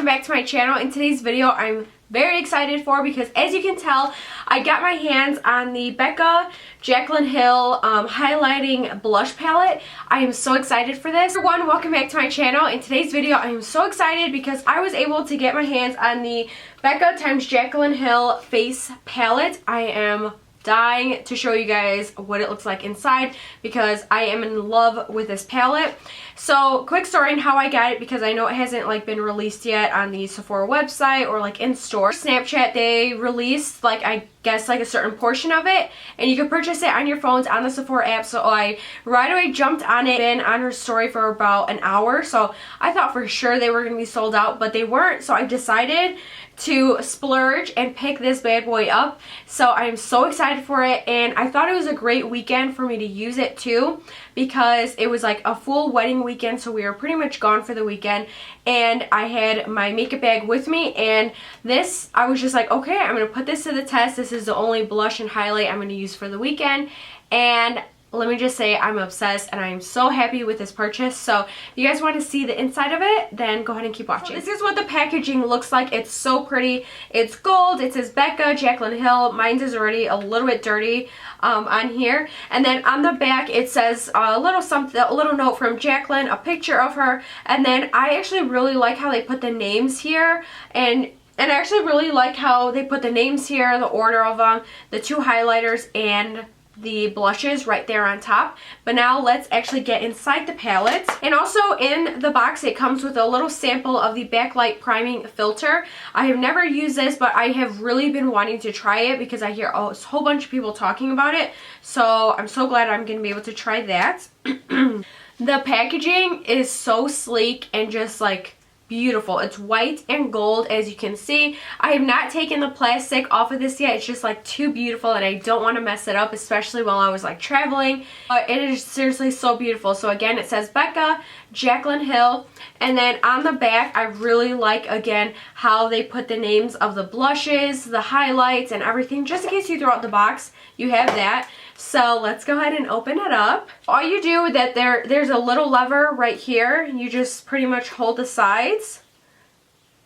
welcome back to my channel. In today's video I'm very excited for because as you can tell I got my hands on the Becca Jaclyn Hill highlighting blush palette. I am so excited for this. Everyone, welcome back to my channel. In today's video I am so excited because I was able to get my hands on the Becca x Jaclyn Hill face palette. I am dying to show you guys what it looks like inside because I am in love with this palette. So quick story on how I got it, because I know it hasn't like been released yet on the Sephora website or like in store. Snapchat, they released like I guess like a certain portion of it and you can purchase it on your phones on the Sephora app. So I right away jumped on it, been on her story for about an hour, so I thought for sure they were gonna be sold out, but they weren't. So I decided to splurge and pick this bad boy up. So I am so excited for it, and I thought it was a great weekend for me to use it too because it was like a full wedding weekend, so we were pretty much gone for the weekend, and I had my makeup bag with me, and this I was just like, okay, I'm gonna put this to the test. This is the only blush and highlight I'm gonna use for the weekend, and let me just say I'm obsessed and I'm so happy with this purchase. So if you guys want to see the inside of it, then go ahead and keep watching. So this is what the packaging looks like. It's so pretty. It's gold. It says Becca Jaclyn Hill. Mine is already a little bit dirty on here. And then on the back it says a little something, a little note from Jaclyn, a picture of her. And then I actually really like how they put the names here, and I actually really like how they put the names here, the order of them, the two highlighters, and the blushes right there on top. But now let's actually get inside the palette. And also in the box it comes with a little sample of the backlight priming filter. I have never used this, but I have really been wanting to try it because I hear a whole bunch of people talking about it, so I'm so glad I'm gonna be able to try that. The packaging is so sleek and just like beautiful. It's white and gold, as you can see. I have not taken the plastic off of this yet. It's just like too beautiful and I don't want to mess it up, especially while I was like traveling. But it is seriously so beautiful. So again, it says Becca Jaclyn Hill, and then on the back I really like again how they put the names of the blushes, the highlights, and everything, just in case you throw out the box you have that. So let's go ahead and open it up. All you do is that there's a little lever right here. You just pretty much hold the sides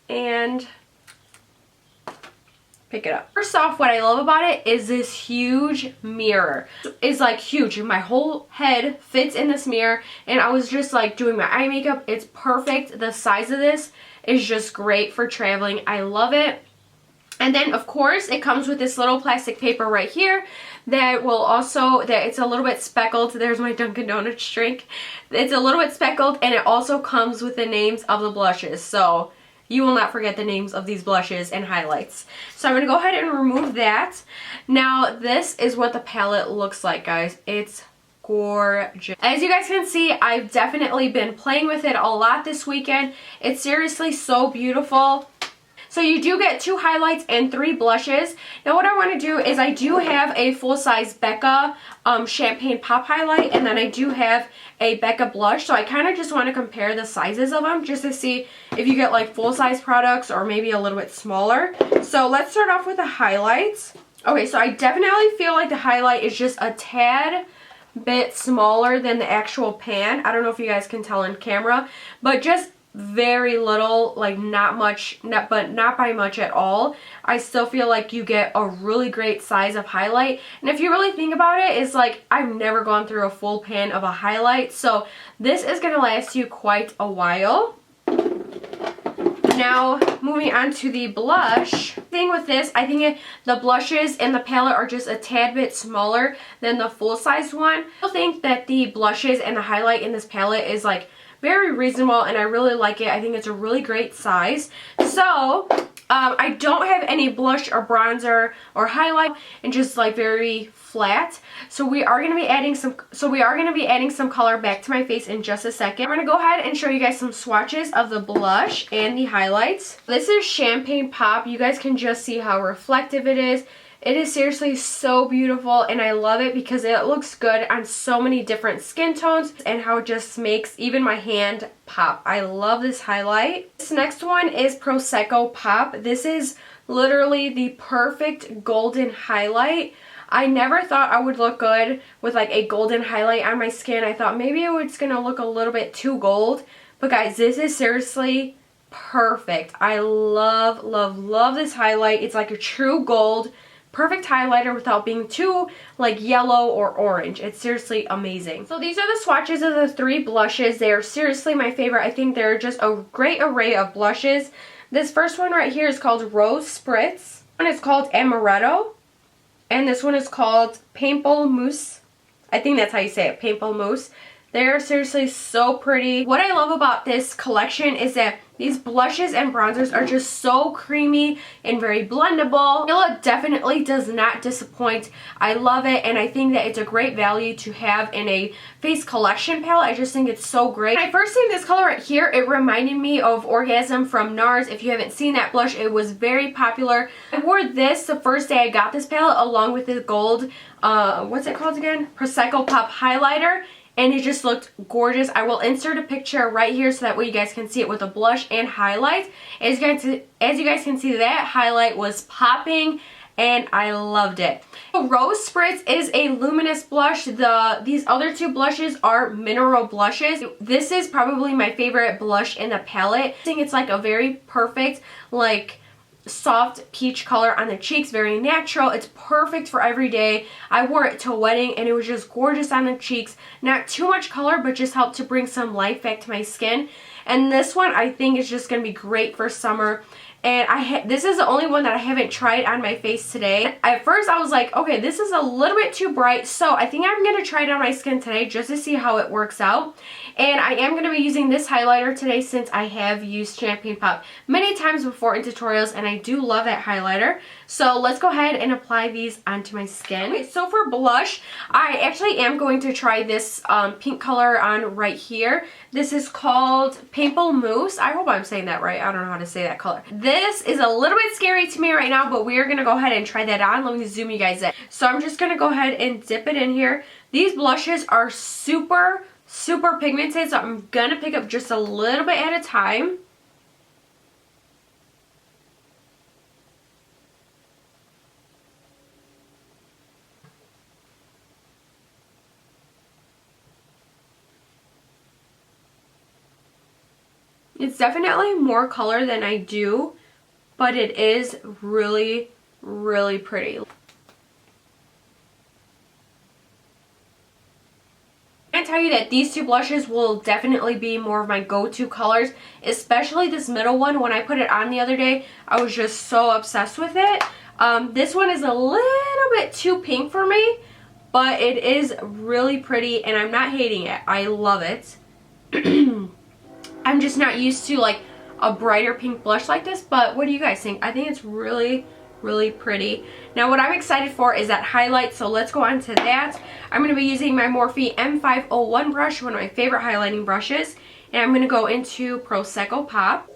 and pick it up. First off, what I love about it is this huge mirror. It's like huge. My whole head fits in this mirror, and I was just like doing my eye makeup. It's perfect. The size of this is just great for traveling. I love it. And then of course it comes with this little plastic paper right here that will also, that it's a little bit speckled. There's my Dunkin' Donuts drink. It's a little bit speckled, and it also comes with the names of the blushes, so you will not forget the names of these blushes and highlights. So I'm going to go ahead and remove that. Now this is what the palette looks like, guys. It's gorgeous. As you guys can see, I've definitely been playing with it a lot this weekend. It's seriously so beautiful. So you do get 2 highlights and 3 blushes. Now what I want to do is I do have a full-size Becca Champagne Pop highlight, and then I do have a Becca blush. So I kind of just want to compare the sizes of them just to see if you get like full-size products or maybe a little bit smaller. So let's start off with the highlights. Okay, so I definitely feel like the highlight is just a tad bit smaller than the actual pan. I don't know if you guys can tell on camera, but just very little, like not much, but not by much at all. I still feel like you get a really great size of highlight, and if you really think about it, it's like I've never gone through a full pan of a highlight, so this is gonna last you quite a while. Now moving on to the blush. Thing with this, I think the blushes in the palette are just a tad bit smaller than the full-size one. I think that the blushes and the highlight in this palette is like very reasonable, and I really like it. I think it's a really great size. So I don't have any blush or bronzer or highlight, and just like very flat. So we are going to be adding some color back to my face in just a second. I'm going to go ahead and show you guys some swatches of the blush and the highlights. This is Champagne Pop. You guys can just see how reflective it is. It is seriously so beautiful, and I love it because it looks good on so many different skin tones and how it just makes even my hand pop. I love this highlight. This next one is Prosecco Pop. This is literally the perfect golden highlight. I never thought I would look good with like a golden highlight on my skin. I thought maybe it was going to look a little bit too gold, but guys, this is seriously perfect. I love, love, love this highlight. It's like a true gold. Perfect highlighter without being too like yellow or orange. It's seriously amazing. So these are the swatches of the 3 blushes. They are seriously my favorite. I think they're just a great array of blushes. This first one right here is called Rose Spritz. One is called Amaretto. And this one is called Pamplemousse. I think that's how you say it, Pamplemousse. They're seriously so pretty. What I love about this collection is that these blushes and bronzers are just so creamy and very blendable. It definitely does not disappoint. I love it, and I think that it's a great value to have in a face collection palette. I just think it's so great. When I first seen this color right here, it reminded me of Orgasm from NARS. If you haven't seen that blush, it was very popular. I wore this the first day I got this palette along with the gold, what's it called again? Prosecco Pop highlighter. And it just looked gorgeous. I will insert a picture right here so that way you guys can see it with a blush and highlight. As you guys can see, that highlight was popping and I loved it. Rose Spritz is a luminous blush. These other 2 blushes are mineral blushes. This is probably my favorite blush in the palette. I think it's like a very perfect, like, soft peach color on the cheeks, very natural. It's perfect for every day. I wore it to a wedding and it was just gorgeous on the cheeks. Not too much color, but just helped to bring some life back to my skin. And this one I think is just going to be great for summer. And this is the only one that I haven't tried on my face today. At first I was like, okay, this is a little bit too bright, so I think I'm going to try it on my skin today just to see how it works out. And I am going to be using this highlighter today since I have used Champagne Pop many times before in tutorials, and I do love that highlighter. So let's go ahead and apply these onto my skin. Okay, so for blush, I actually am going to try this pink color on right here. This is called Pamplemousse. I hope I'm saying that right. I don't know how to say that color. This is a little bit scary to me right now, but we are going to go ahead and try that on. Let me zoom you guys in. So I'm just going to go ahead and dip it in here. These blushes are super pigmented, so I'm going to pick up just a little bit at a time. It's definitely more color than I do, but it is really, really pretty. I can tell you that these 2 blushes will definitely be more of my go-to colors, especially this middle one. When I put it on the other day, I was just so obsessed with it. This one is a little bit too pink for me, but it is really pretty and I'm not hating it. I love it. I'm just not used to like a brighter pink blush like this, but what do you guys think? I think it's really, really pretty. Now what I'm excited for is that highlight, so let's go on to that. I'm going to be using my Morphe M501 brush, one of my favorite highlighting brushes, and I'm going to go into Prosecco Pop.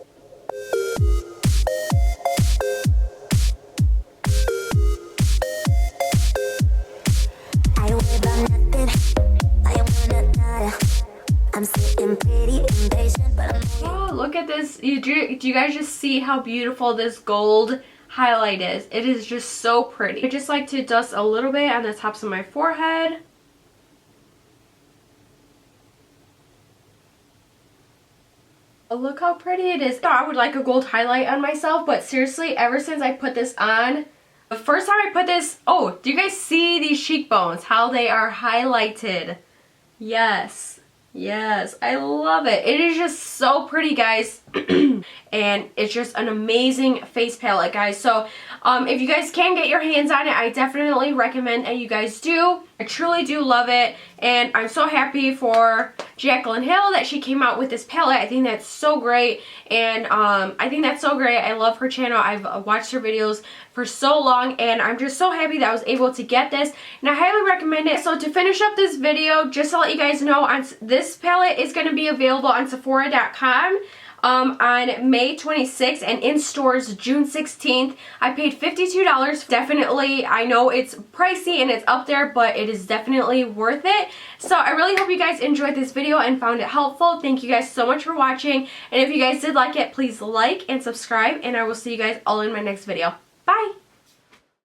I'm sitting pretty impatient, but oh, look at this. Do you guys just see how beautiful this gold highlight is? It is just so pretty. I just like to dust a little bit on the tops of my forehead. Oh, look how pretty it is. I thought I would like a gold highlight on myself, but seriously, ever since I put this on, the first time I put this, oh, do you guys see these cheekbones? How they are highlighted? Yes. Yes, I love it. It is just so pretty, guys. And it's just an amazing face palette, guys. So if you guys can get your hands on it, I definitely recommend that you guys do. I truly do love it, and I'm so happy for Jaclyn Hill that she came out with this palette. I think that's so great, and I love her channel. I've watched her videos for so long, and I'm just so happy that I was able to get this, and I highly recommend it. So to finish up this video, just to let you guys know, this palette is going to be available on Sephora.com on May 26th and in stores June 16th. I paid $52. Definitely, I know it's pricey and it's up there, but it is definitely worth it. So I really hope you guys enjoyed this video and found it helpful. Thank you guys so much for watching, and if you guys did like it, please like and subscribe, and I will see you guys all in my next video. Bye!